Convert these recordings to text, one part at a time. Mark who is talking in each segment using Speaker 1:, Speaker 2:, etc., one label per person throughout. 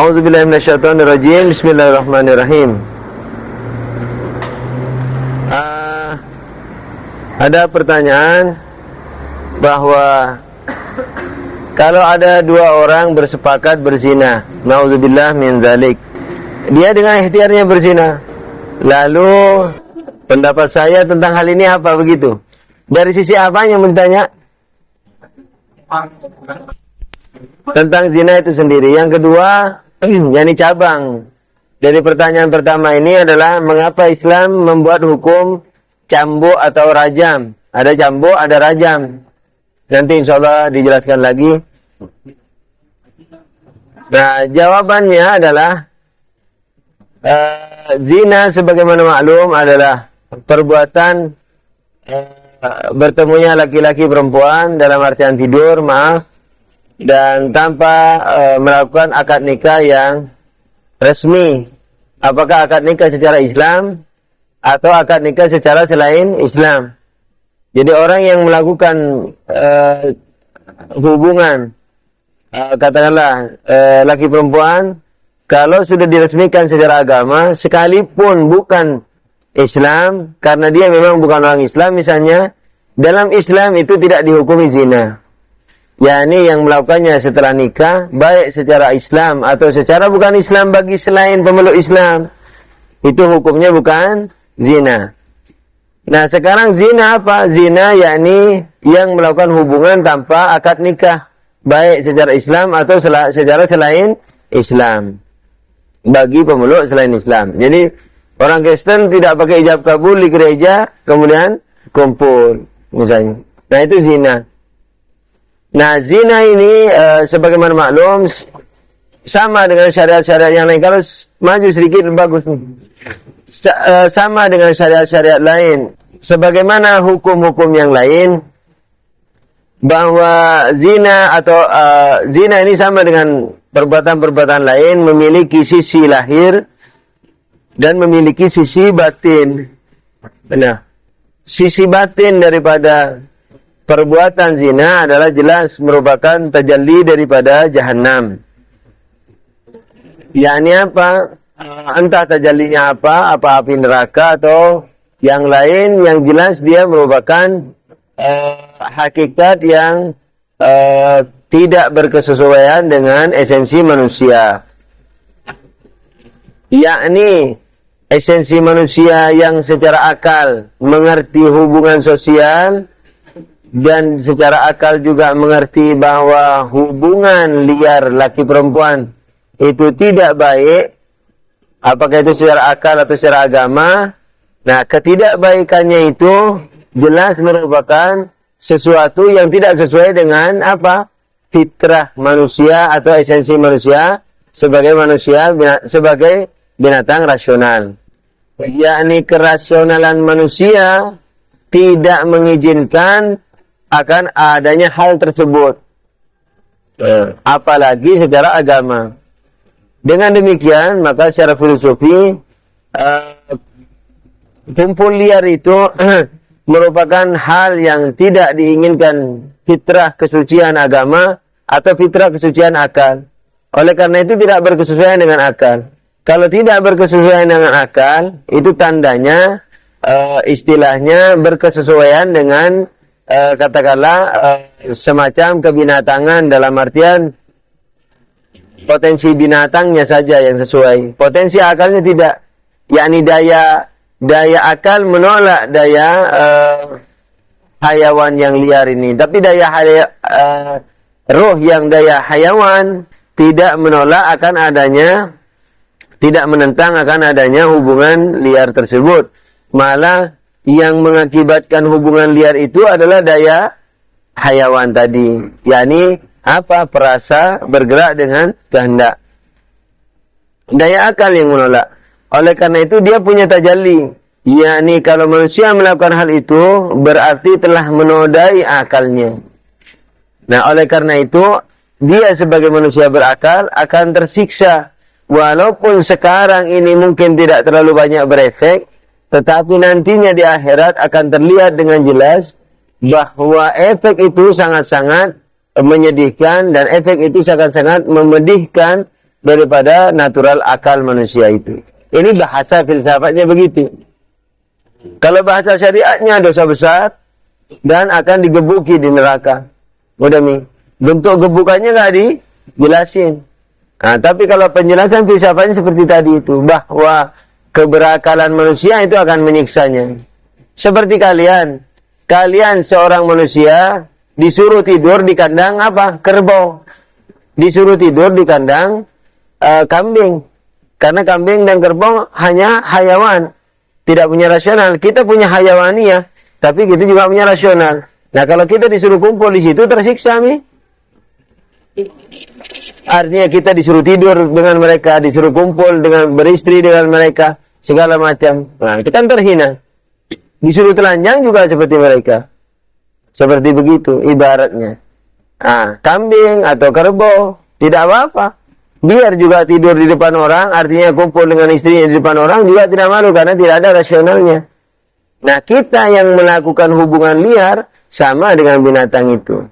Speaker 1: A'udzubillahi minasyaitonirrajim. Bismillahirrahmanirrahim. Ada pertanyaan bahwa kalau ada dua orang bersepakat berzina, na'udzubillah min dzalik, dia dengan ikhtiarnya berzina, lalu pendapat saya tentang hal ini apa begitu? Dari sisi apanya yang ditanya? Tentang zina itu sendiri. Yang kedua, yakni cabang dari pertanyaan pertama ini adalah mengapa Islam membuat hukum cambuk atau rajam. Ada cambuk, ada rajam. Nanti insya Allah dijelaskan lagi. Nah, jawabannya adalah zina sebagaimana maklum adalah perbuatan bertemunya laki-laki perempuan dalam artian tidur, dan tanpa melakukan akad nikah yang resmi. Apakah akad nikah secara Islam atau akad nikah secara selain Islam? Jadi orang yang melakukan hubungan katakanlah laki perempuan, kalau sudah diresmikan secara agama, sekalipun bukan Islam, karena dia memang bukan orang Islam misalnya, dalam Islam itu tidak dihukumi zina. yakni yang melakukannya setelah nikah, baik secara Islam atau secara bukan Islam bagi selain pemeluk Islam, itu hukumnya bukan zina. Nah, sekarang zina apa? Zina yakni yang melakukan hubungan tanpa akad nikah, baik secara Islam atau secara selain Islam, bagi pemeluk selain Islam. Jadi orang Kristen tidak pakai hijab kabul di gereja, kemudian kumpul misalnya. Nah, itu zina. Nah, zina ini sebagaimana maklum sama dengan syariat-syariat yang lain. Kalau maju sedikit bagus. Sama dengan syariat-syariat lain. Sebagaimana hukum-hukum yang lain, bahwa zina atau zina ini sama dengan perbuatan-perbuatan lain, memiliki sisi lahir dan memiliki sisi batin. Nah, sisi batin daripada perbuatan zina adalah jelas merupakan tajalli daripada jahanam. Yakni apa? Entah tajallinya apa api neraka atau yang lain, yang jelas dia merupakan hakikat yang tidak berkesesuaian dengan esensi manusia. Yakni esensi manusia yang secara akal mengerti hubungan sosial, dan secara akal juga mengerti bahwa hubungan liar laki perempuan itu tidak baik, apakah itu secara akal atau secara agama. Nah, ketidakbaikannya itu jelas merupakan sesuatu yang tidak sesuai dengan apa? Fitrah manusia atau esensi manusia sebagai manusia, sebagai binatang rasional. Yakni kerasionalan manusia tidak mengizinkan akan adanya hal tersebut, apalagi secara agama. Dengan demikian, maka secara filosofi kumpul liar itu merupakan hal yang tidak diinginkan fitrah kesucian agama atau fitrah kesucian akal. Oleh karena itu tidak berkesesuaian dengan akal. Kalau tidak berkesesuaian dengan akal, itu tandanya istilahnya berkesesuaian dengan katakanlah semacam kebinatangan, dalam artian potensi binatangnya saja yang sesuai, potensi akalnya tidak. Yakni daya akal menolak daya hayawan yang liar ini, tapi daya roh yang daya hayawan tidak menolak akan adanya, tidak menentang akan adanya hubungan liar tersebut. Malah yang mengakibatkan hubungan liar itu adalah daya hayawan tadi, yakni apa? Perasa bergerak dengan kehendak. Daya akal yang menolak. Oleh karena itu dia punya tajalli, yakni kalau manusia melakukan hal itu berarti telah menodai akalnya. Nah, oleh karena itu dia sebagai manusia berakal akan tersiksa, walaupun sekarang ini mungkin tidak terlalu banyak berefek, tetapi nantinya di akhirat akan terlihat dengan jelas bahwa efek itu sangat-sangat menyedihkan, dan efek itu sangat-sangat memedihkan daripada natural akal manusia itu. Ini bahasa filsafatnya begitu. Kalau bahasa syariatnya dosa besar dan akan digebuki di neraka. Udah mi. Bentuk gebukannya nggak dijelasin. Nah, tapi kalau penjelasan filsafatnya seperti tadi itu, bahwa keberakalan manusia itu akan menyiksanya. Seperti kalian seorang manusia disuruh tidur di kandang apa? Kerbau. Disuruh tidur di kandang kambing. Karena kambing dan kerbau hanya hayawan, tidak punya rasional. Kita punya hayawaniyah, tapi kita juga punya rasional. Nah, kalau kita disuruh kumpul di situ tersiksa mi. Artinya kita disuruh tidur dengan mereka, disuruh kumpul dengan beristri dengan mereka, segala macam. Nah, itu kan terhina. Disuruh telanjang juga seperti mereka. Seperti begitu ibaratnya. Nah, kambing atau kerbau tidak apa-apa. Biar juga tidur di depan orang, artinya kumpul dengan istrinya di depan orang juga tidak malu karena tidak ada rasionalnya. Nah, kita yang melakukan hubungan liar sama dengan binatang itu.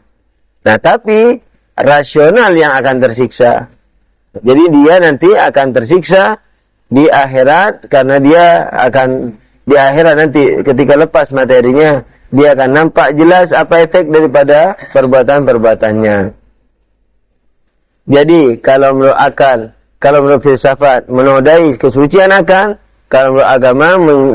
Speaker 1: Nah, tapi rasional yang akan tersiksa. Jadi dia nanti akan tersiksa di akhirat karena dia akan di akhirat nanti ketika lepas materinya dia akan nampak jelas apa efek daripada perbuatan-perbuatannya. Jadi kalau menurut akal, kalau menurut filsafat menodai kesucian akal, kalau menurut agama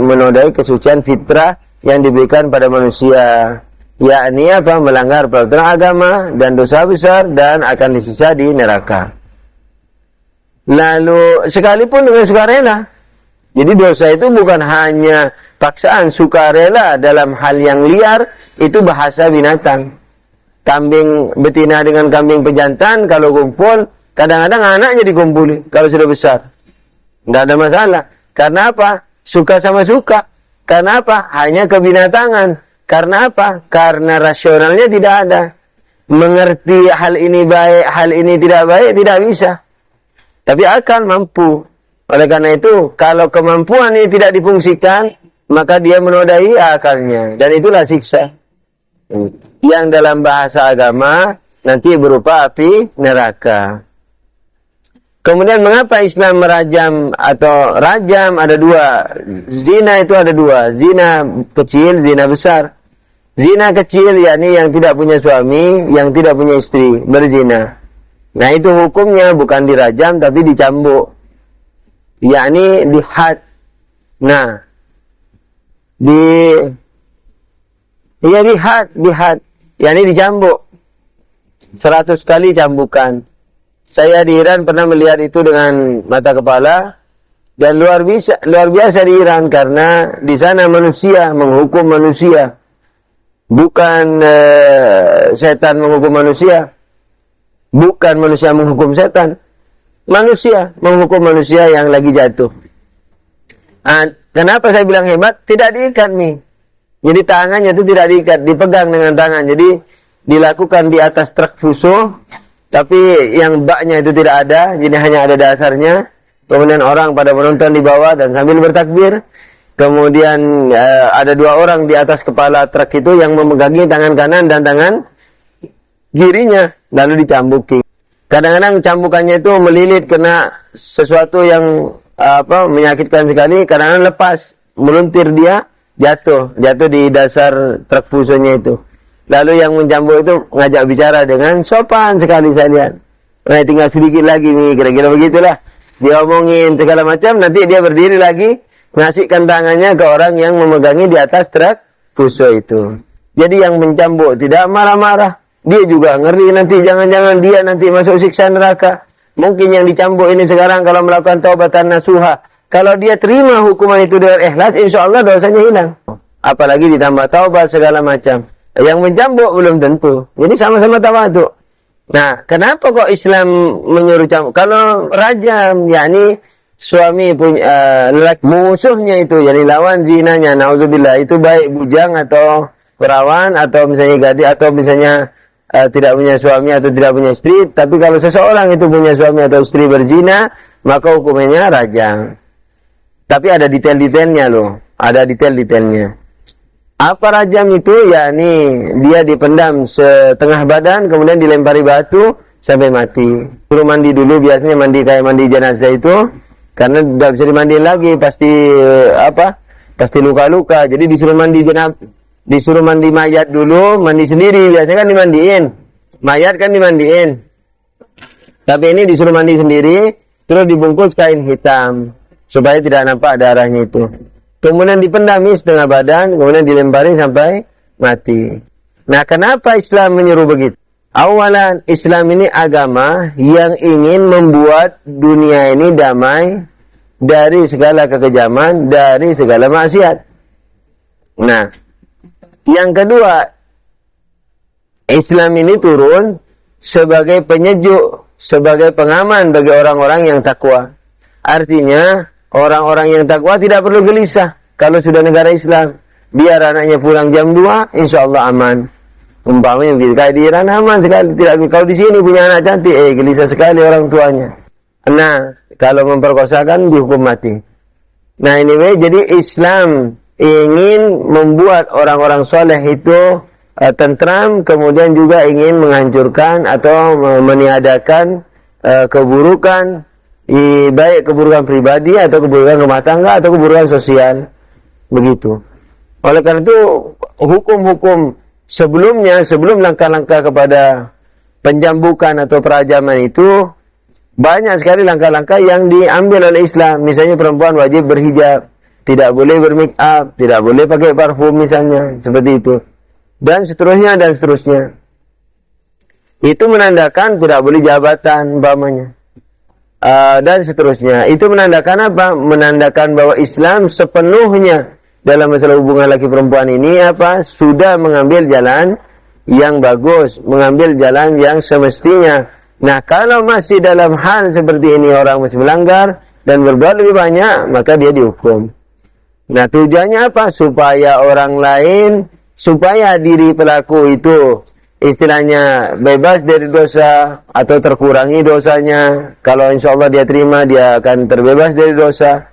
Speaker 1: menodai kesucian fitrah yang diberikan pada manusia. Yakni apa? Melanggar peraturan agama dan dosa besar dan akan disiksa di neraka. Lalu sekalipun dengan sukarela. Jadi dosa itu bukan hanya paksaan, sukarela dalam hal yang liar itu bahasa binatang. Kambing betina dengan kambing pejantan kalau kumpul, kadang-kadang anaknya dikumpuli kalau sudah besar. Tidak ada masalah. Karena apa? Suka sama suka. Karena apa? Hanya kebinatangan. Karena apa? Karena rasionalnya tidak ada. Mengerti hal ini baik, hal ini tidak baik, tidak bisa. Tapi akal mampu. Oleh karena itu, kalau kemampuan ini tidak difungsikan, maka dia menodai akalnya. Dan itulah siksa. Yang dalam bahasa agama, nanti berupa api neraka. Kemudian mengapa Islam merajam atau rajam ada dua. Zina itu ada dua. Zina kecil, zina besar. Zina kecil yakni yang tidak punya suami, yang tidak punya istri, berzina. Nah itu hukumnya bukan dirajam tapi dicambuk. Yakni dihad. Nah, dihad. Yakni dicambuk. 100 kali cambukan. Saya di Iran pernah melihat itu dengan mata kepala. Dan luar biasa di Iran karena di sana manusia menghukum manusia. Bukan setan menghukum manusia. Bukan manusia menghukum setan. Manusia menghukum manusia yang lagi jatuh. Kenapa saya bilang hebat? Tidak diikat nih. Jadi tangannya itu tidak diikat, dipegang dengan tangan. Jadi dilakukan di atas truk fuso, tapi yang baknya itu tidak ada, jadi hanya ada dasarnya. Kemudian orang pada menonton di bawah dan sambil bertakbir. Kemudian ada dua orang di atas kepala truk itu yang memegangi tangan kanan dan tangan kirinya, lalu dicambuki. Kadang-kadang cambukannya itu melilit kena sesuatu yang menyakitkan sekali, kadang-kadang lepas, meluntir dia, jatuh di dasar truk fusonya itu. Lalu yang mencambuk itu ngajak bicara dengan sopan sekali saya lihat. Nah, tinggal sedikit lagi nih, kira-kira begitulah. Dia omongin segala macam, nanti dia berdiri lagi, ngasihkan tangannya ke orang yang memegangi di atas truk fuso itu. Jadi yang mencambuk tidak marah-marah. Dia juga ngeri nanti, jangan-jangan dia nanti masuk siksa neraka. Mungkin yang dicambuk ini sekarang kalau melakukan taubatan nasuha, kalau dia terima hukuman itu dengan ikhlas, insya Allah dosanya hilang. Apalagi ditambah taubat segala macam. Yang mencambuk belum tentu. Jadi sama-sama tawadhu. Nah, kenapa kok Islam menyuruh cambuk? Kalau rajam, yakni suami punya lelaki musuhnya itu, jadi lawan zinanya, naudzubillah, itu baik bujang atau perawan atau misalnya gadis atau misalnya tidak punya suami atau tidak punya istri. Tapi kalau seseorang itu punya suami atau istri berzina, maka hukumannya rajam. Tapi ada detail-detailnya loh, ada detail-detailnya. Apa rajam itu? Yakni dia dipendam setengah badan, kemudian dilempari batu sampai mati. Suruh mandi dulu, biasanya mandi kayak mandi jenazah itu, karena tidak bisa dimandiin lagi, pasti pasti luka-luka. Jadi disuruh mandi mayat dulu, mandi sendiri. Biasanya kan dimandiin, mayat kan dimandiin. Tapi ini disuruh mandi sendiri, terus dibungkus kain hitam supaya tidak nampak darahnya itu. Kemudian dipendami setengah badan, kemudian dilempari sampai mati. Nah, kenapa Islam menyuruh begitu? Awalan, Islam ini agama yang ingin membuat dunia ini damai dari segala kekejaman, dari segala maksiat. Nah, yang kedua, Islam ini turun sebagai penyejuk, sebagai pengaman bagi orang-orang yang takwa. Artinya, orang-orang yang takwa tidak perlu gelisah kalau sudah negara Islam. Biar anaknya pulang jam 2, insya Allah aman. Umpamanya begitu, kayak di Iran aman sekali. Tidak, kalau di sini punya anak cantik, gelisah sekali orang tuanya. Nah, kalau memperkosakan dihukum mati. Nah, anyway, jadi Islam ingin membuat orang-orang soleh itu tentram, kemudian juga ingin menghancurkan atau meniadakan keburukan, baik keburukan pribadi atau keburukan rumah tangga atau keburukan sosial. Begitu. Oleh karena itu, hukum-hukum sebelumnya, sebelum langkah-langkah kepada penjambukan atau perajaman itu, banyak sekali langkah-langkah yang diambil oleh Islam. Misalnya perempuan wajib berhijab, tidak boleh bermake up, tidak boleh pakai parfum misalnya, seperti itu. Dan seterusnya, dan seterusnya. Itu menandakan tidak boleh jabatan, umpamanya. Dan seterusnya. Itu menandakan apa? Menandakan bahwa Islam sepenuhnya dalam masalah hubungan laki perempuan ini sudah mengambil jalan yang bagus, mengambil jalan yang semestinya. Nah, kalau masih dalam hal seperti ini orang masih melanggar dan berbuat lebih banyak, maka dia dihukum. Nah, tujuannya apa? Supaya orang lain, supaya diri pelaku itu istilahnya bebas dari dosa atau terkurangi dosanya. Kalau insya Allah dia terima, dia akan terbebas dari dosa.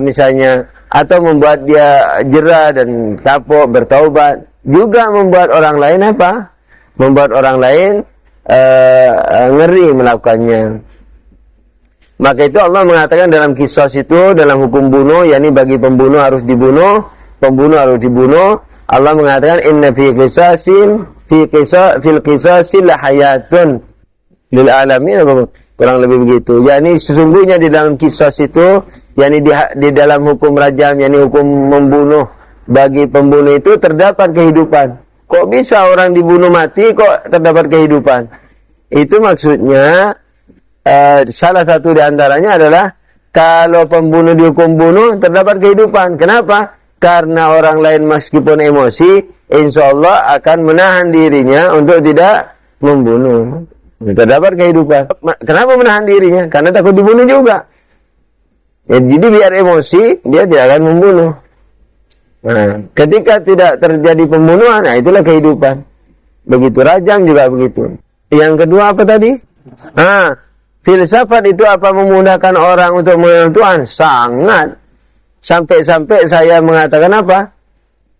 Speaker 1: Misalnya, atau membuat dia jera dan kapok bertaubat, juga membuat orang lain membuat orang lain ngeri melakukannya. Maka itu Allah mengatakan dalam kisah itu, dalam hukum bunuh, yakni bagi pembunuh harus dibunuh, pembunuh harus dibunuh. Allah mengatakan inna fil qisasil lahayatun lil alamin, kurang lebih begitu. Yakni sesungguhnya di dalam kisah itu, yakni di dalam hukum rajam, yakni hukum membunuh, bagi pembunuh itu terdapat kehidupan. Kok bisa orang dibunuh mati kok terdapat kehidupan? Itu maksudnya salah satu di antaranya adalah kalau pembunuh dihukum bunuh terdapat kehidupan. Kenapa? Karena orang lain meskipun emosi, insya Allah akan menahan dirinya untuk tidak membunuh. Terdapat kehidupan. Kenapa menahan dirinya? Karena takut dibunuh juga. Ya, jadi biar emosi, dia tidak akan membunuh. Nah, ketika tidak terjadi pembunuhan, nah itulah kehidupan. Begitu rajam juga begitu. Yang kedua apa tadi? Filsafat itu apa memudahkan orang untuk mengenal Tuhan? Sangat. Sampai-sampai saya mengatakan apa?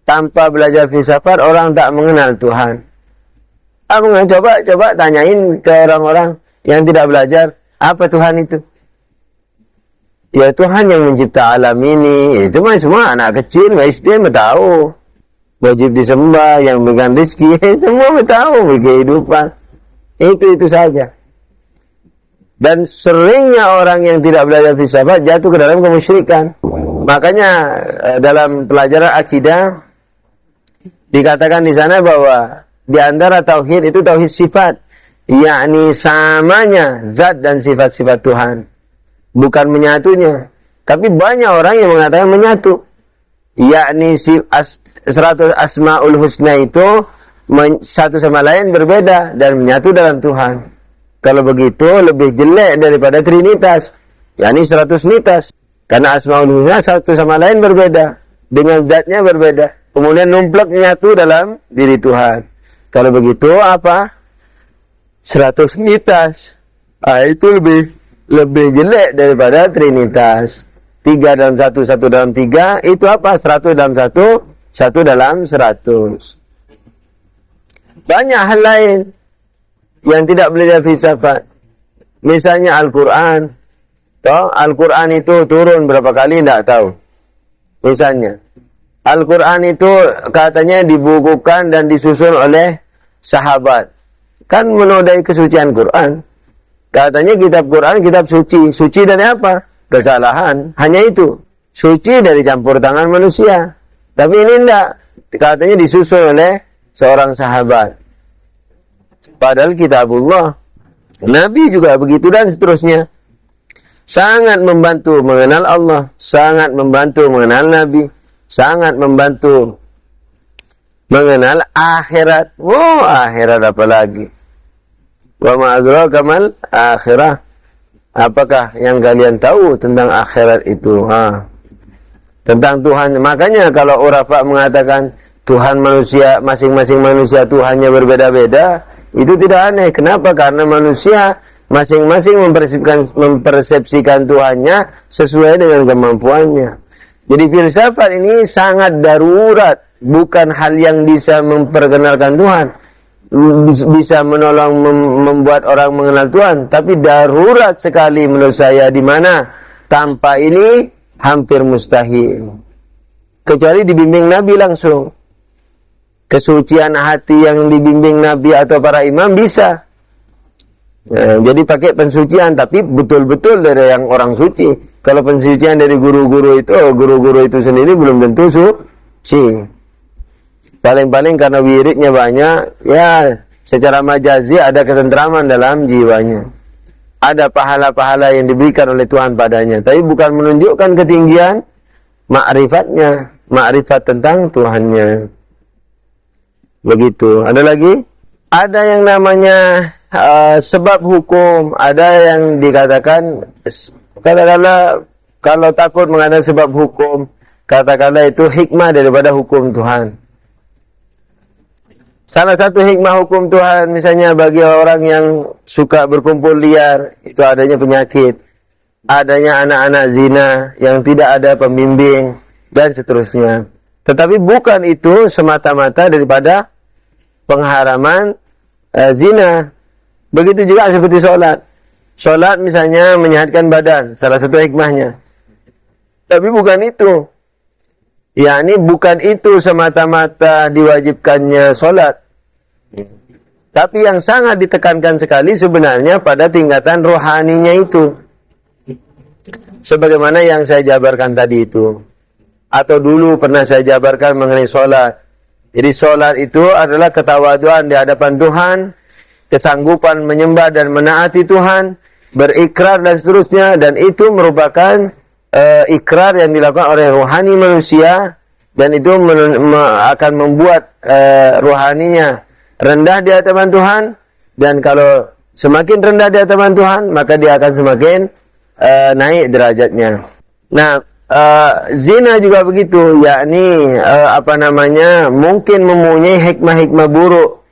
Speaker 1: Tanpa belajar filsafat, orang tak mengenal Tuhan. Coba tanyain ke orang-orang yang tidak belajar, apa Tuhan itu? Ya Tuhan yang mencipta alam ini. Itu mah semua anak kecil, SD tahu. Wajib disembah, yang megang rezeki, semua tahu kehidupan. Itu saja. Dan seringnya orang yang tidak belajar filsafat jatuh ke dalam kemusyrikan. Makanya dalam pelajaran akidah dikatakan di sana bahwa di antara tauhid itu tauhid sifat, yakni samanya zat dan sifat-sifat Tuhan. Bukan menyatunya. Tapi banyak orang yang mengatakan menyatu. Yakni 100 asmaul husna itu satu sama lain berbeda dan menyatu dalam Tuhan. Kalau begitu lebih jelek daripada trinitas, yakni 100 nitas. Karena asmaul husna satu sama lain berbeda, dengan zatnya berbeda. Kemudian numplek menyatu dalam diri Tuhan. Kalau begitu apa? 100 nitas. Itu lebih jelek daripada trinitas. 3 dalam 1, 1 dalam 3, itu apa? 100 dalam 1, 1 dalam 100. Banyak hal lain. yang tidak belajar filsafat. Misalnya Al-Quran. Toh, Al-Quran itu turun berapa kali tidak tahu. Misalnya, Al-Quran itu katanya dibukukan dan disusun oleh sahabat. Kan menodai kesucian Quran. Katanya kitab Quran, kitab suci. Suci dari apa? Kesalahan. Hanya itu. Suci dari campur tangan manusia. Tapi ini tidak. Katanya disusun oleh seorang sahabat. Padahal kitabullah. Nabi juga begitu dan seterusnya. Sangat membantu mengenal Allah. Sangat membantu mengenal Nabi. Sangat membantu mengenal akhirat. Oh, akhirat apa lagi? Wa ma'adraka mal akhirah. Apakah yang kalian tahu tentang akhirat itu? Tentang Tuhan. Makanya kalau Urafa mengatakan Tuhan manusia, masing-masing manusia Tuhannya berbeda-beda, itu tidak aneh. Kenapa? Karena manusia masing-masing mempersepsikan Tuhannya sesuai dengan kemampuannya. Jadi filsafat ini sangat darurat, bukan hal yang bisa memperkenalkan Tuhan, bisa menolong membuat orang mengenal Tuhan, tapi darurat sekali menurut saya, di mana tanpa ini hampir mustahil. Kecuali dibimbing Nabi langsung. Kesucian hati yang dibimbing Nabi atau para imam bisa. Jadi pakai pensucian, tapi betul-betul dari yang orang suci. Kalau pensucian dari guru-guru itu sendiri belum tentu suci. Paling-paling karena wiridnya banyak, ya secara majazi ada ketentraman dalam jiwanya. Ada pahala-pahala yang diberikan oleh Tuhan padanya, tapi bukan menunjukkan ketinggian ma'rifatnya, ma'rifat tentang Tuhannya. Begitu. Ada lagi? Ada yang namanya sebab hukum. Ada yang dikatakan, katakanlah kalau takut mengatakan sebab hukum, katakanlah itu hikmah daripada hukum Tuhan. Salah satu hikmah hukum Tuhan, misalnya bagi orang yang suka berkumpul liar, itu adanya penyakit, adanya anak-anak zina yang tidak ada pembimbing, dan seterusnya. Tetapi bukan itu semata-mata daripada pengharaman zina. Begitu juga seperti sholat. Sholat misalnya menyehatkan badan, salah satu hikmahnya. Tapi bukan itu. yakni bukan itu semata-mata diwajibkannya sholat. Tapi yang sangat ditekankan sekali sebenarnya pada tingkatan rohaninya itu. Sebagaimana yang saya jabarkan tadi itu. Atau dulu pernah saya jabarkan mengenai sholat. Jadi sholat itu adalah ketawaduan di hadapan Tuhan, kesanggupan menyembah dan menaati Tuhan, berikrar dan seterusnya. Dan itu merupakan ikrar yang dilakukan oleh rohani manusia. Dan itu akan membuat rohaninya rendah di hadapan Tuhan. Dan kalau semakin rendah di hadapan Tuhan, maka dia akan semakin naik derajatnya. Nah, zina juga begitu, yakni mungkin mempunyai hikmah-hikmah buruk,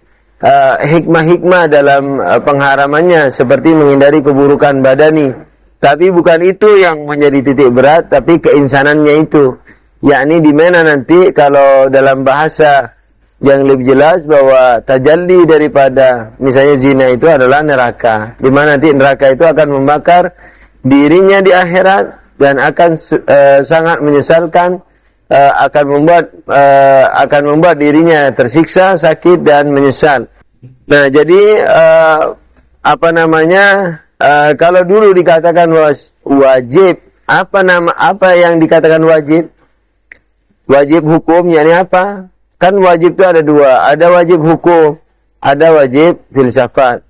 Speaker 1: hikmah-hikmah dalam pengharamannya, seperti menghindari keburukan badani. Tapi bukan itu yang menjadi titik berat, tapi keinsanannya itu, yakni di mana nanti kalau dalam bahasa yang lebih jelas bahwa tajalli daripada misalnya zina itu adalah neraka, di mana nanti neraka itu akan membakar dirinya di akhirat dan akan sangat menyesalkan, akan membuat dirinya tersiksa, sakit dan menyesal. Nah, jadi kalau dulu dikatakan wajib, apa yang dikatakan wajib? Wajib hukum yakni apa? Kan wajib itu ada dua, ada wajib hukum, ada wajib filsafat.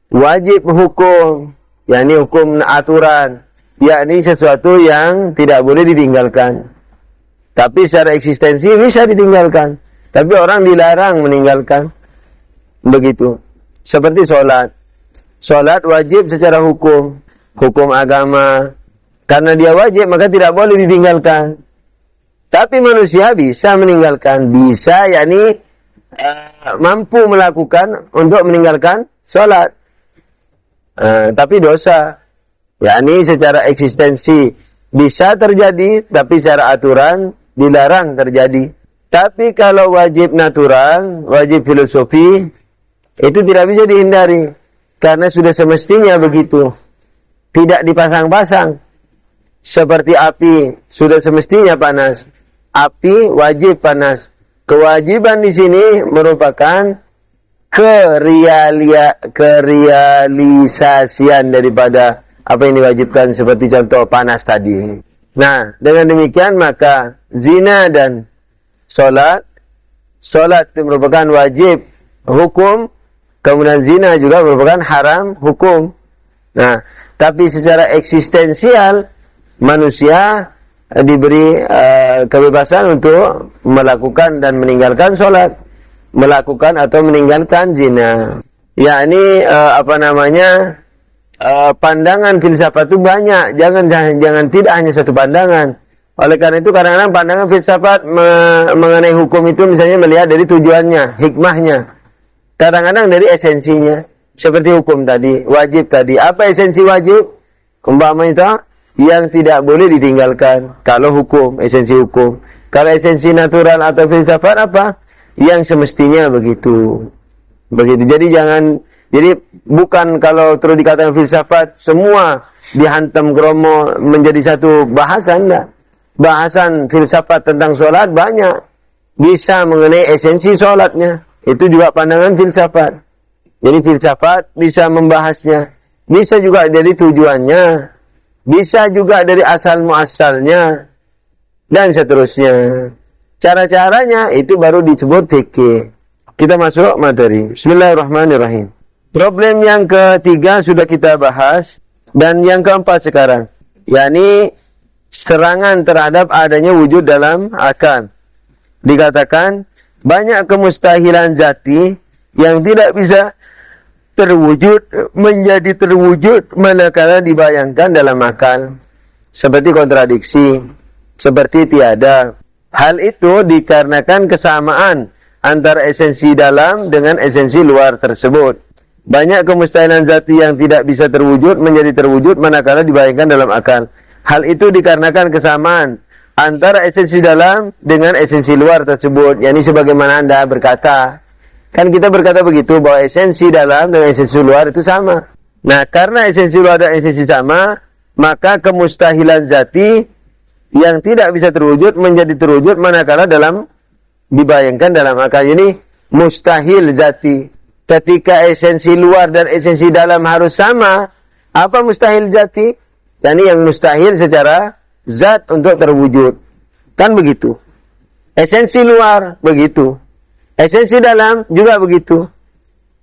Speaker 1: Wajib hukum yakni hukum aturan, yakni sesuatu yang tidak boleh ditinggalkan. Tapi secara eksistensi bisa ditinggalkan. Tapi orang dilarang meninggalkan. Begitu. Seperti sholat. Sholat wajib secara hukum. Hukum agama. Karena dia wajib, maka tidak boleh ditinggalkan. Tapi manusia bisa meninggalkan. Bisa, yakni mampu melakukan untuk meninggalkan sholat. Tapi dosa. Yakni secara eksistensi bisa terjadi, tapi secara aturan dilarang terjadi. Tapi kalau wajib natural, wajib filosofi, Itu tidak bisa dihindari. Karena sudah semestinya begitu. Tidak dipasang-pasang. Seperti api, sudah semestinya panas. Api wajib panas. Kewajiban di sini merupakan kerealisasian daripada apa yang diwajibkan, seperti contoh panas tadi. Nah, dengan demikian maka zina dan sholat itu merupakan wajib hukum, kemudian zina juga merupakan haram hukum. Nah, tapi secara eksistensial manusia diberi kebebasan untuk melakukan dan meninggalkan sholat, melakukan atau meninggalkan zina. Yakni pandangan filsafat itu banyak, jangan tidak hanya satu pandangan. Oleh karena itu kadang-kadang pandangan filsafat mengenai hukum itu misalnya melihat dari tujuannya, hikmahnya. Kadang-kadang dari esensinya. Seperti hukum tadi, wajib tadi. Apa esensi wajib? Umpamanya yang tidak boleh ditinggalkan. Kalau hukum, esensi hukum. Kalau esensi natural atau filsafat apa? Yang semestinya begitu. Jadi bukan kalau terus dikatakan filsafat semua dihantam kromo menjadi satu bahasan, enggak. Bahasan filsafat tentang sholat banyak. Bisa mengenai esensi sholatnya. Itu juga pandangan filsafat. Jadi filsafat bisa membahasnya. Bisa juga dari tujuannya. Bisa juga dari asal muasalnya. Dan seterusnya. Cara-caranya itu baru disebut fikih. Kita masuk materi. Bismillahirrahmanirrahim. Problem yang ketiga sudah kita bahas. Dan yang keempat sekarang. yakni serangan terhadap adanya wujud dalam akal. Dikatakan banyak kemustahilan zati yang tidak bisa terwujud menjadi terwujud manakala dibayangkan dalam akal, seperti kontradiksi, seperti tiada. Hal itu dikarenakan kesamaan antara esensi dalam dengan esensi luar tersebut. Banyak kemustahilan zati yang tidak bisa terwujud menjadi terwujud manakala dibayangkan dalam akal. Hal itu dikarenakan kesamaan antara esensi dalam dengan esensi luar tersebut. Yani sebagaimana Anda berkata, kan kita berkata begitu bahwa esensi dalam dengan esensi luar itu sama. Nah, karena esensi luar dan esensi sama, maka kemustahilan zati yang tidak bisa terwujud menjadi terwujud manakala dibayangkan dalam akal. Ini mustahil zati. Ketika esensi luar dan esensi dalam harus sama, apa mustahil zati? Yani yang mustahil secara zat untuk terwujud. Kan begitu. Esensi luar begitu. Esensi dalam juga begitu.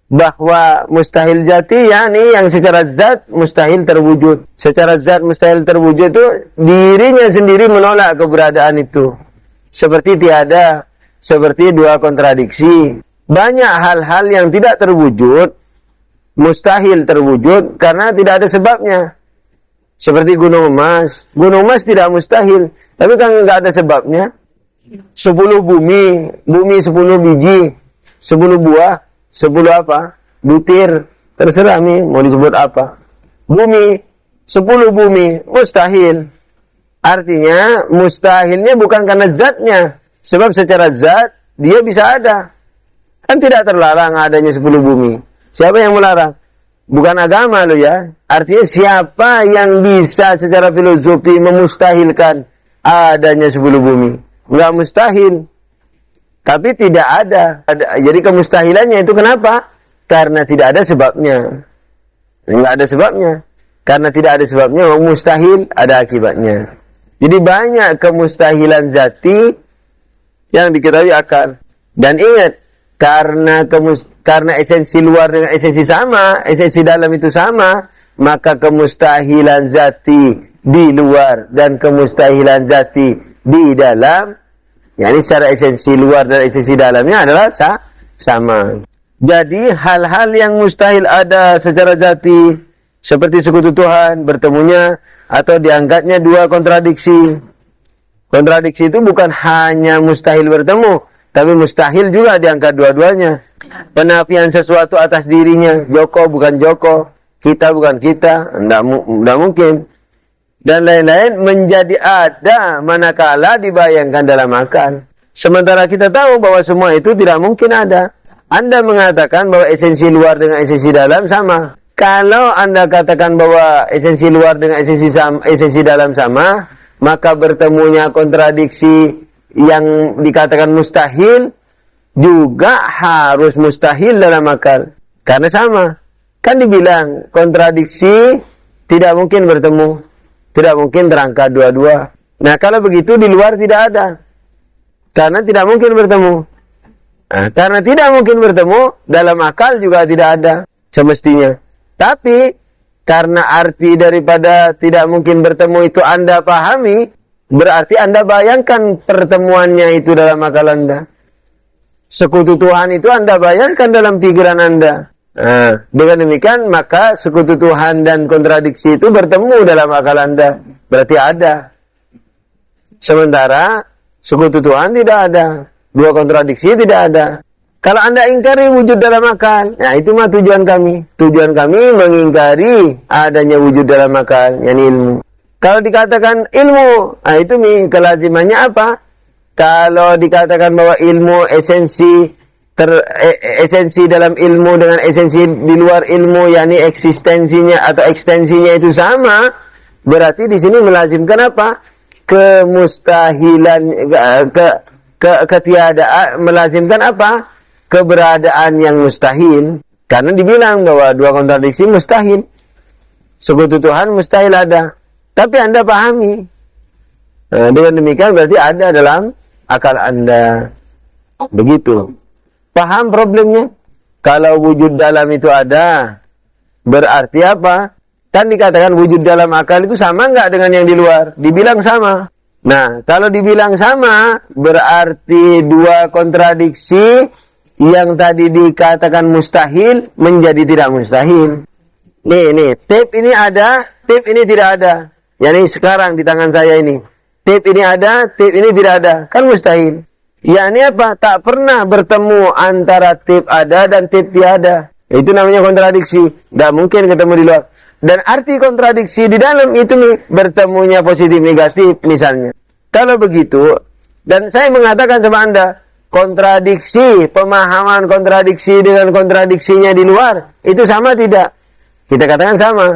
Speaker 1: Bahwa mustahil zati, yakni yang secara zat mustahil terwujud. Secara zat mustahil terwujud itu dirinya sendiri menolak keberadaan itu. Seperti tiada, seperti dua kontradiksi. Banyak hal-hal yang tidak terwujud, mustahil terwujud karena tidak ada sebabnya. Seperti gunung emas. Gunung emas tidak mustahil, tapi kan nggak ada sebabnya. 10 bumi 10 biji, 10 buah, 10 apa? Butir, terserah nih mau disebut apa. Bumi, 10 bumi, mustahil. Artinya mustahilnya bukan karena zatnya, sebab secara zat dia bisa ada. Kan tidak terlarang adanya 10 bumi. Siapa yang melarang? Bukan agama loh ya. Artinya siapa yang bisa secara filosofi memustahilkan adanya 10 bumi? Enggak mustahil. Tapi tidak ada. Jadi kemustahilannya itu kenapa? Karena tidak ada sebabnya. Enggak ada sebabnya. Karena tidak ada sebabnya, mustahil ada akibatnya. Jadi banyak kemustahilan zati yang diketahui akal. Dan ingat, karena esensi luar dengan esensi sama, esensi dalam itu sama, maka kemustahilan zati di luar dan kemustahilan zati di dalam, yakni secara esensi luar dan esensi dalamnya adalah sama. Jadi hal-hal yang mustahil ada secara zati, seperti sekutu Tuhan, bertemunya atau diangkatnya dua kontradiksi. Kontradiksi itu bukan hanya mustahil bertemu, tapi mustahil juga diangkat dua-duanya. Penafian sesuatu atas dirinya, Joko bukan Joko, kita bukan kita, tidak mungkin. Dan lain-lain menjadi ada manakala dibayangkan dalam akal. Sementara kita tahu bahwa semua itu tidak mungkin ada. Anda mengatakan bahwa esensi luar dengan esensi dalam sama. Kalau Anda katakan bahwa esensi luar dengan esensi dalam sama, maka bertemunya kontradiksi yang dikatakan mustahil juga harus mustahil dalam akal. Karena sama. Kan dibilang kontradiksi tidak mungkin bertemu. Tidak mungkin terangkat dua-dua. Nah, kalau begitu di luar tidak ada. Karena tidak mungkin bertemu. Nah, karena tidak mungkin bertemu, dalam akal juga tidak ada semestinya. Tapi karena arti daripada tidak mungkin bertemu itu Anda pahami, berarti Anda bayangkan pertemuannya itu dalam akal Anda. Sekutu Tuhan itu Anda bayangkan dalam pikiran Anda. Nah, dengan demikian maka sekutu Tuhan dan kontradiksi itu bertemu dalam akal Anda. Berarti ada. Sementara sekutu Tuhan tidak ada. Dua kontradiksi tidak ada. Kalau Anda ingkari wujud dalam akal, nah itu mah tujuan kami. Tujuan kami mengingkari adanya wujud dalam akal, yakni ilmu. Kalau dikatakan ilmu, nah itu kelazimannya apa? Kalau dikatakan bahwa ilmu esensi dalam ilmu dengan esensi di luar ilmu, yakni eksistensinya atau ekstensinya itu sama, berarti di sini melazimkan apa? Kemustahilan, ketiadaan, melazimkan apa? Keberadaan yang mustahil. Karena dibilang bahwa dua kontradiksi mustahil. Sekutu Tuhan mustahil ada. Tapi Anda pahami. Nah, dengan demikian berarti ada dalam akal Anda. Begitu. Paham problemnya? Kalau wujud dalam itu ada, berarti apa? Kan dikatakan wujud dalam akal itu sama nggak dengan yang di luar? Dibilang sama. Nah, kalau dibilang sama, berarti dua kontradiksi yang tadi dikatakan mustahil menjadi tidak mustahil. Nih, tape ini ada, tape ini tidak ada. Yani sekarang di tangan saya ini. Tape ini ada, tape ini tidak ada. Kan mustahil. Yani apa? Tak pernah bertemu antara tape ada dan tape tiada. Itu namanya kontradiksi. Tidak mungkin ketemu di luar. Dan arti kontradiksi di dalam itu nih, bertemunya positif negatif misalnya. Kalau begitu, dan saya mengatakan sama Anda, kontradiksi, pemahaman kontradiksi dengan kontradiksinya di luar, itu sama tidak? Kita katakan sama.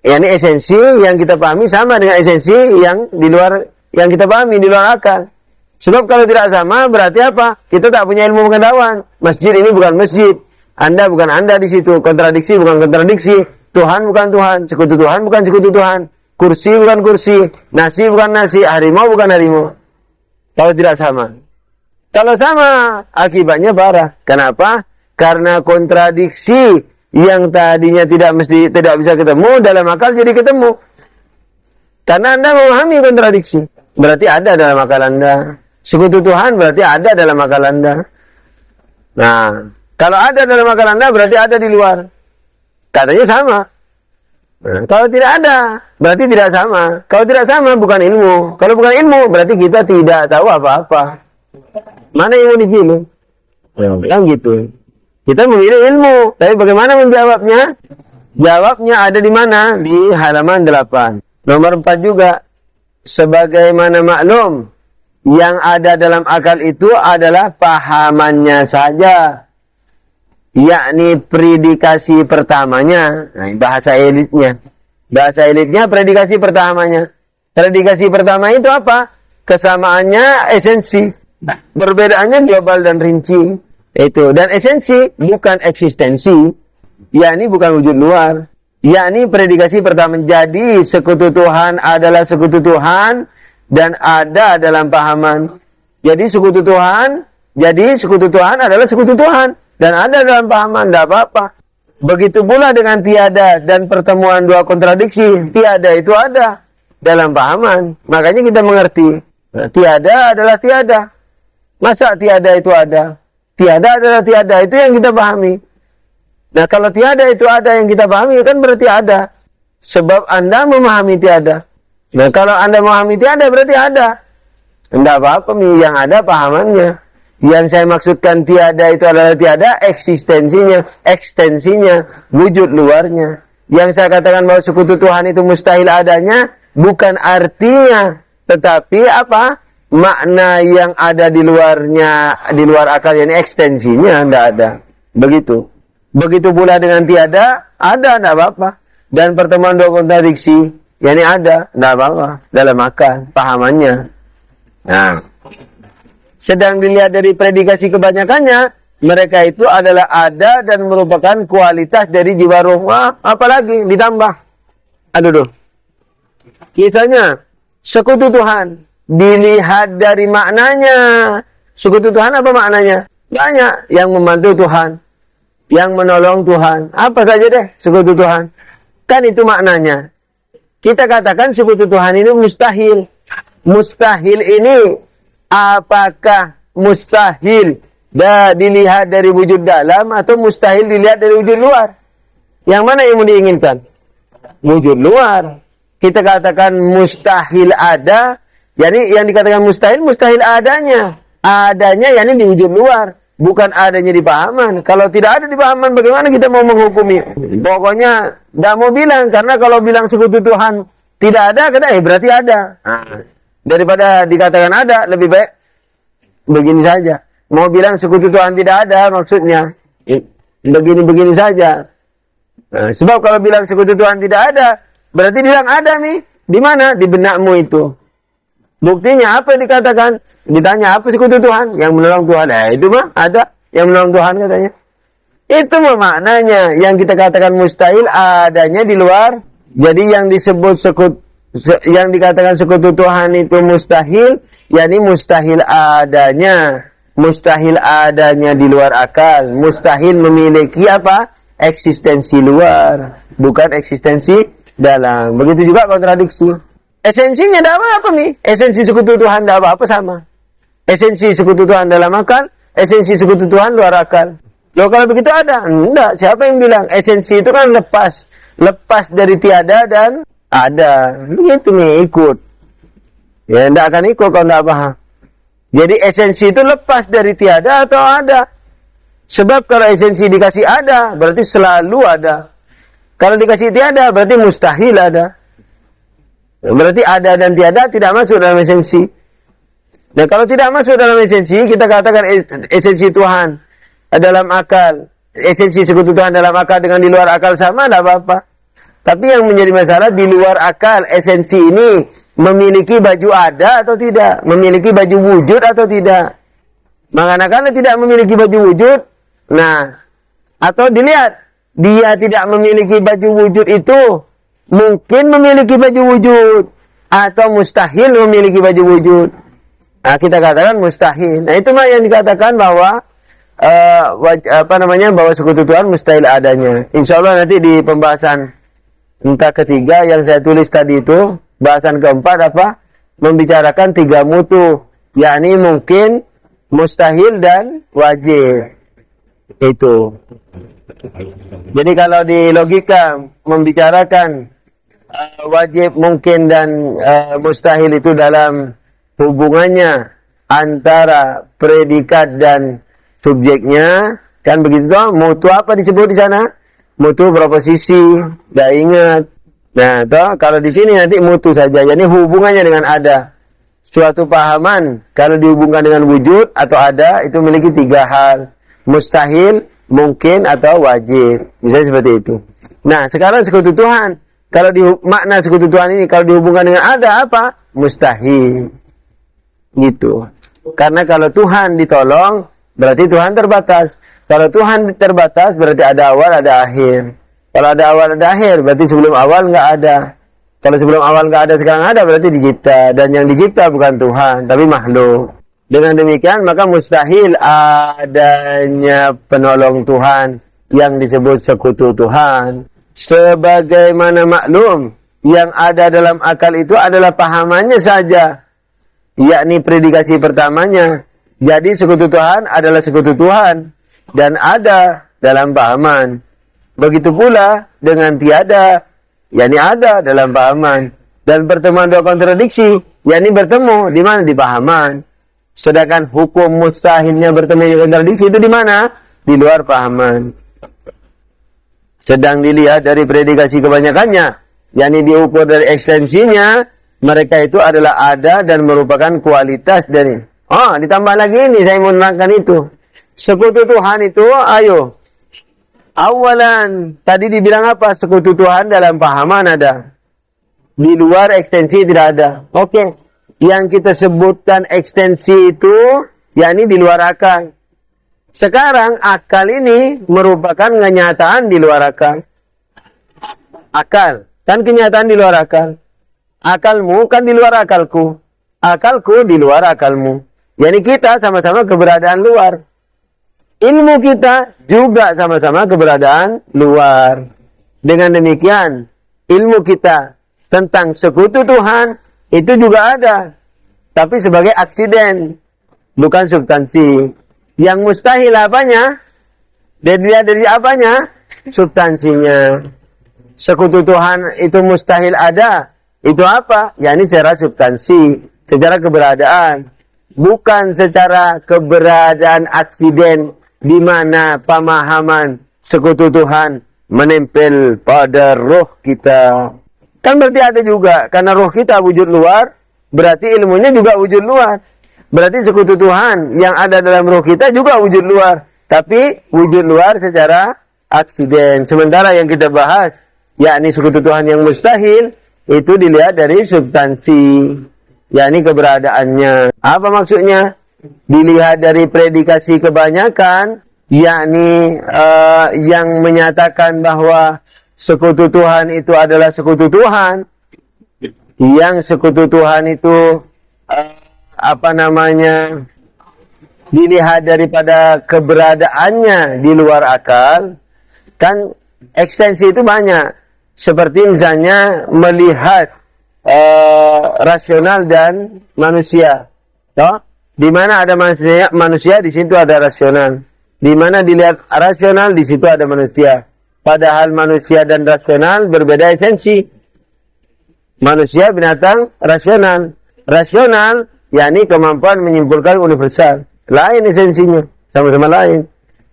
Speaker 1: Yani esensi yang kita pahami sama dengan esensi yang di luar, yang kita pahami di luar akal. Sebab kalau tidak sama, berarti apa? Kita tak punya ilmu pengetahuan. Masjid ini bukan masjid. Anda bukan Anda di situ. Kontradiksi bukan kontradiksi. Tuhan bukan Tuhan. Sekutu Tuhan bukan sekutu Tuhan. Kursi bukan kursi. Nasi bukan nasi. Harimau bukan harimau. Kalau tidak sama. Kalau sama, akibatnya parah. Kenapa? Karena kontradiksi yang tadinya tidak bisa ketemu, dalam akal jadi ketemu. Karena Anda memahami kontradiksi. Berarti ada dalam akal Anda. Sekutu Tuhan berarti ada dalam akal Anda. Nah, kalau ada dalam akal Anda berarti ada di luar. Katanya sama. Nah, kalau tidak ada, berarti tidak sama. Kalau tidak sama, bukan ilmu. Kalau bukan ilmu, berarti kita tidak tahu apa-apa. Mana yang mau dipilih? Yang gitu. Kita memilih ilmu, tapi bagaimana menjawabnya? Jawabnya ada di mana? Di halaman 8. Nomor 4 juga. Sebagaimana maklum, yang ada dalam akal itu adalah pahamannya saja. Yakni predikasi pertamanya. Nah, bahasa elitnya. Bahasa elitnya predikasi pertamanya. Predikasi pertama itu apa? Kesamaannya esensi. Perbedaannya global dan rinci. Itu. Dan esensi bukan eksistensi. Yakni bukan wujud luar. Yakni predikasi pertama. Jadi sekutu Tuhan adalah sekutu Tuhan dan ada dalam pahaman. Jadi sekutu Tuhan adalah sekutu Tuhan. Dan ada dalam pahaman, tidak apa-apa. Begitu pula dengan tiada dan pertemuan dua kontradiksi. Tiada itu ada dalam pahaman. Makanya kita mengerti. Tiada adalah tiada. Masa tiada itu ada? Tiada adalah tiada. Itu yang kita pahami. Nah, kalau tiada itu ada yang kita pahami, kan berarti ada. Sebab Anda memahami tiada. Nah, kalau Anda memahami tiada, berarti ada. Tidak apa-apa, yang ada pahamannya. Yang saya maksudkan tiada itu adalah tiada eksistensinya, ekstensinya, wujud luarnya. Yang saya katakan bahwa sekutu Tuhan itu mustahil adanya, bukan artinya, tetapi apa? Makna yang ada di luarnya, di luar akal, ini ekstensinya tidak ada. Begitu. Begitu pula dengan tiada, ada, tidak apa-apa. Dan pertemuan dua kontradiksi, yakni ada, tidak apa-apa. Dalam akal, pahamannya. Nah, sedang dilihat dari predikasi kebanyakannya, mereka itu adalah ada dan merupakan kualitas dari jiwa roh. Wah, apalagi ditambah. Aduh. Kisahnya, sekutu Tuhan. Dilihat dari maknanya. Sekutu Tuhan apa maknanya? Banyak. Yang membantu Tuhan. Yang menolong Tuhan. Apa saja deh sekutu Tuhan. Kan itu maknanya. Kita katakan sekutu Tuhan ini mustahil. Mustahil ini apakah mustahil dilihat dari wujud dalam atau mustahil dilihat dari wujud luar? Yang mana yang mau diinginkan? Wujud luar. Kita katakan mustahil ada, yakni yang dikatakan mustahil, mustahil adanya. Adanya yakni di wujud luar, bukan adanya di pahaman. Kalau tidak ada di pahaman, bagaimana kita mau menghukumi? Pokoknya tidak mau bilang, karena kalau bilang sekutu Tuhan tidak ada, berarti ada. Daripada dikatakan ada, lebih baik begini saja. Mau bilang sekutu Tuhan tidak ada, maksudnya begini-begini saja. Nah, sebab kalau bilang sekutu Tuhan tidak ada, berarti bilang ada nih. Di mana? Di benakmu itu. Buktinya apa yang dikatakan? Ditanya apa sekutu Tuhan? Yang menolong Tuhan. Itu mah ada. Yang menolong Tuhan katanya. Itu mah maknanya. Yang kita katakan mustahil adanya di luar. Jadi yang disebut yang dikatakan sekutu Tuhan itu mustahil, yakni mustahil adanya. Mustahil adanya di luar akal. Mustahil memiliki apa? Eksistensi luar. Bukan eksistensi dalam. Begitu juga kontradiksi. Esensinya ada apa nih? Esensi sekutu Tuhan ada apa sama. Esensi sekutu Tuhan dalam akal. Esensi sekutu Tuhan luar akal. Loh kalau begitu ada? Enggak. Siapa yang bilang? Esensi itu kan lepas. Lepas dari tiada dan ada. Begitu nih ikut. Ya enggak akan ikut kalau enggak paham. Jadi esensi itu lepas dari tiada atau ada. Sebab kalau esensi dikasih ada, berarti selalu ada. Kalau dikasih tiada, berarti mustahil ada. Berarti ada dan tiada tidak masuk dalam esensi. Dan kalau tidak masuk dalam esensi, kita katakan esensi Tuhan dalam akal. Esensi sekutu Tuhan dalam akal dengan di luar akal sama, tidak apa-apa. Tapi yang menjadi masalah, di luar akal, esensi ini memiliki baju ada atau tidak? Memiliki baju wujud atau tidak? Karena tidak memiliki baju wujud, nah, atau dilihat, dia tidak memiliki baju wujud itu, mungkin memiliki baju wujud, atau mustahil memiliki baju wujud. Nah, kita katakan mustahil. Nah, itu mah yang dikatakan bahwa, bahwa sekutu Tuhan mustahil adanya. Insya Allah nanti di pembahasan entah ketiga yang saya tulis tadi itu, bahasan keempat apa? Membicarakan tiga mutu, yakni mungkin, mustahil dan wajib. Itu. Jadi kalau di logika membicarakan wajib, mungkin dan mustahil itu dalam hubungannya antara predikat dan subjeknya, kan begitu toh? Mutu apa disebut di sana? Mutu proposisi, dah ingat. Nah, toh kalau di sini nanti mutu saja. Jadi hubungannya dengan ada. Suatu pahaman kalau dihubungkan dengan wujud atau ada itu memiliki tiga hal. Mustahil, mungkin atau wajib. Misalnya seperti itu. Nah, sekarang sekutu Tuhan. Kalau makna sekutu Tuhan ini kalau dihubungkan dengan ada apa? Mustahil. Gitu. Karena kalau Tuhan ditolong, berarti Tuhan terbatas. Kalau Tuhan terbatas, berarti ada awal, ada akhir. Kalau ada awal, ada akhir, berarti sebelum awal nggak ada. Kalau sebelum awal nggak ada, sekarang ada, berarti dicipta. Dan yang dicipta bukan Tuhan, tapi makhluk. Dengan demikian, maka mustahil adanya penolong Tuhan yang disebut sekutu Tuhan. Sebagaimana maklum, yang ada dalam akal itu adalah pahamannya saja. Yakni predikasi pertamanya. Jadi sekutu Tuhan adalah sekutu Tuhan. Dan ada dalam pahaman. Begitu pula dengan tiada, yakni ada dalam pahaman. Dan pertemuan dua kontradiksi, yakni bertemu di mana? Di pahaman. Sedangkan hukum mustahilnya bertemu di kontradiksi itu di mana? Di luar pahaman. Sedang dilihat dari predikasi kebanyakannya, yakni diukur dari ekstensinya, mereka itu adalah ada dan merupakan kualitas dari. Ditambah lagi ini, saya mau menerangkan itu. Sekutu Tuhan itu, ayo, Awalan, tadi dibilang apa? Sekutu Tuhan dalam pahaman ada. Di luar ekstensi tidak ada. Oke. Yang kita sebutkan ekstensi itu, yakni di luar akal. Sekarang akal ini merupakan kenyataan di luar akal. Akal, kan kenyataan di luar akal. Akalmu kan di luar akalku. Akalku di luar akalmu. Yani kita sama-sama keberadaan luar. Ilmu kita juga sama-sama keberadaan luar. Dengan demikian, ilmu kita tentang sekutu Tuhan itu juga ada. Tapi sebagai aksiden, bukan substansi. Yang mustahil apanya? Dilihat dari apanya? Substansinya. Sekutu Tuhan itu mustahil ada. Itu apa? Yani secara substansi, secara keberadaan. Bukan secara keberadaan aksiden di mana pemahaman sekutu Tuhan menempel pada roh kita. Kan berarti ada juga, karena roh kita wujud luar, berarti ilmunya juga wujud luar. Berarti sekutu Tuhan yang ada dalam roh kita juga wujud luar. Tapi wujud luar secara aksiden. Sementara yang kita bahas, yakni sekutu Tuhan yang mustahil, itu dilihat dari substansi, yakni keberadaannya. Apa maksudnya? Dilihat dari predikasi kebanyakan, yakni yang menyatakan bahwa sekutu Tuhan itu adalah sekutu Tuhan. Yang sekutu Tuhan itu dilihat daripada keberadaannya di luar akal. Kan ekstensi itu banyak. Seperti misalnya melihat rasional dan manusia. Toh? Di mana ada manusia, di situ ada rasional. Di mana dilihat rasional, di situ ada manusia. Padahal manusia dan rasional berbeda esensi. Manusia binatang rasional. Rasional, yakni kemampuan menyimpulkan universal. Lain esensinya, sama-sama lain.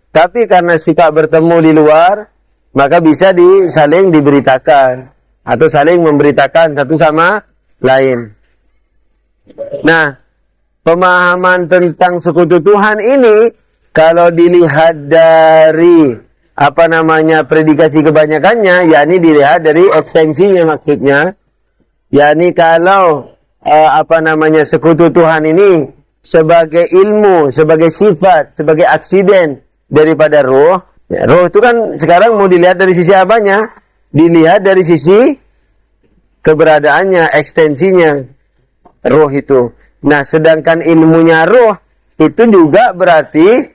Speaker 1: Tapi karena suka bertemu di luar, maka bisa saling diberitakan. Atau saling memberitakan satu sama lain. Nah, pemahaman tentang sekutu Tuhan ini, kalau dilihat dari predikasi kebanyakannya, yakni dilihat dari ekstensinya maksudnya, yakni kalau sekutu Tuhan ini sebagai ilmu, sebagai sifat, sebagai aksiden daripada roh. Ya, roh itu kan sekarang mau dilihat dari sisi apanya? Dilihat dari sisi keberadaannya, ekstensinya roh itu. Nah, sedangkan ilmunya roh itu juga berarti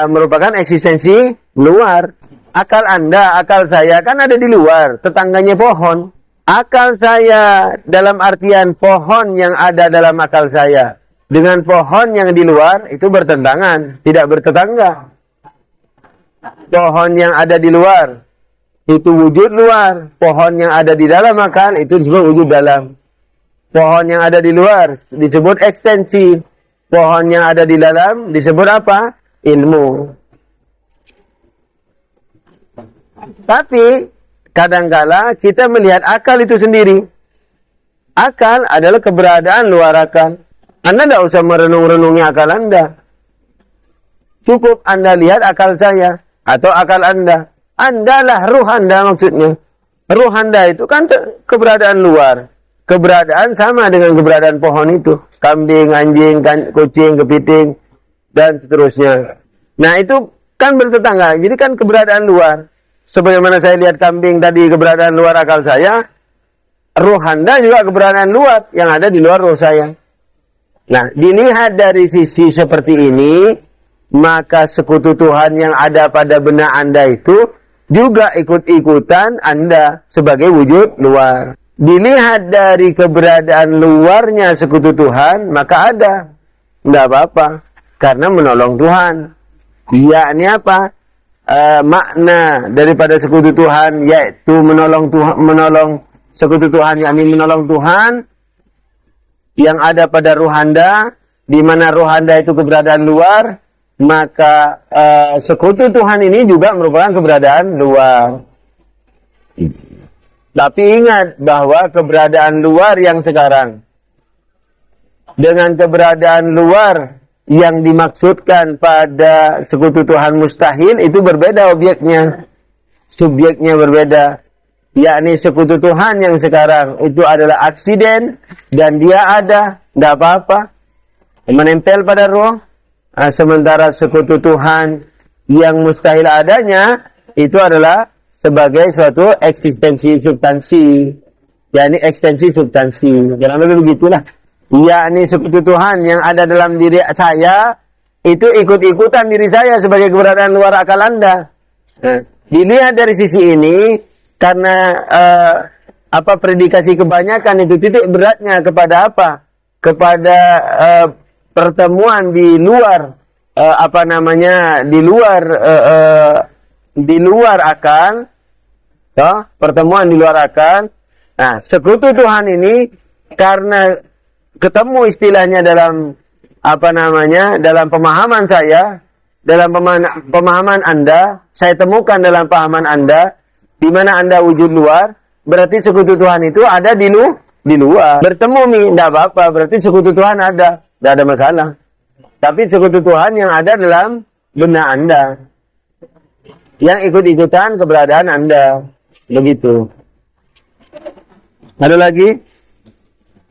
Speaker 1: merupakan eksistensi luar. Akal Anda, akal saya kan ada di luar, tetangganya pohon. Akal saya dalam artian pohon yang ada dalam akal saya dengan pohon yang di luar itu bertentangan, tidak bertetangga. Pohon yang ada di luar itu wujud luar, pohon yang ada di dalam akal itu disebut wujud dalam. Pohon yang ada di luar disebut ekstensi. Pohon yang ada di dalam disebut apa? Ilmu. Tapi kadangkala kita melihat akal itu sendiri. Akal adalah keberadaan luar akal. Anda tidak usah merenung-renungi akal Anda. Cukup Anda lihat akal saya atau akal Anda. Anda lah ruh Anda maksudnya. Ruh Anda itu kan keberadaan luar. Keberadaan sama dengan keberadaan pohon itu. Kambing, anjing, kucing, kepiting, dan seterusnya. Nah, itu kan bertetangga. Jadi kan keberadaan luar. Sebagaimana saya lihat kambing tadi keberadaan luar akal saya, ruh Anda juga keberadaan luar yang ada di luar ruh saya. Nah, dilihat dari sisi seperti ini, maka sekutu Tuhan yang ada pada benak Anda itu juga ikut-ikutan Anda sebagai wujud luar. Dilihat dari keberadaan luarnya sekutu Tuhan, maka ada. Tidak apa-apa. Karena menolong Tuhan. Yakni apa? Makna daripada sekutu Tuhan, yaitu menolong sekutu Tuhan, yakni menolong Tuhan yang ada pada ruh Anda, di mana ruh Anda itu keberadaan luar, maka sekutu Tuhan ini juga merupakan keberadaan luar. Tapi ingat bahwa keberadaan luar yang sekarang dengan keberadaan luar yang dimaksudkan pada sekutu Tuhan mustahil itu berbeda objeknya. subjeknya berbeda. Yakni sekutu Tuhan yang sekarang itu adalah aksiden dan dia ada, tidak apa-apa, menempel pada roh. Sementara sekutu Tuhan yang mustahil adanya itu adalah sebagai suatu eksistensi substansi, yakni ekstensi substansi. Jangan lebih begitulah. Yakni sekutu Tuhan yang ada dalam diri saya itu ikut-ikutan diri saya sebagai keberadaan luar akal Anda. Dilihat dari sisi ini, karena predikasi kebanyakan itu titik beratnya kepada apa? Kepada pertemuan di luar di luar akal, pertemuan di luar akal. Nah, sekutu Tuhan ini karena ketemu istilahnya dalam dalam pemahaman saya, dalam pemahaman Anda, saya temukan dalam pemahaman Anda, di mana Anda wujud luar, berarti sekutu Tuhan itu ada di luar. Bertemu tidak apa-apa, berarti sekutu Tuhan ada, tidak ada masalah. Tapi sekutu Tuhan yang ada dalam benak Anda, yang ikut-ikutan keberadaan Anda, begitu. Ada lagi?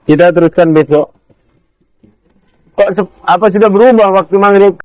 Speaker 1: Kita teruskan besok. Kok sudah berubah waktu maghrib?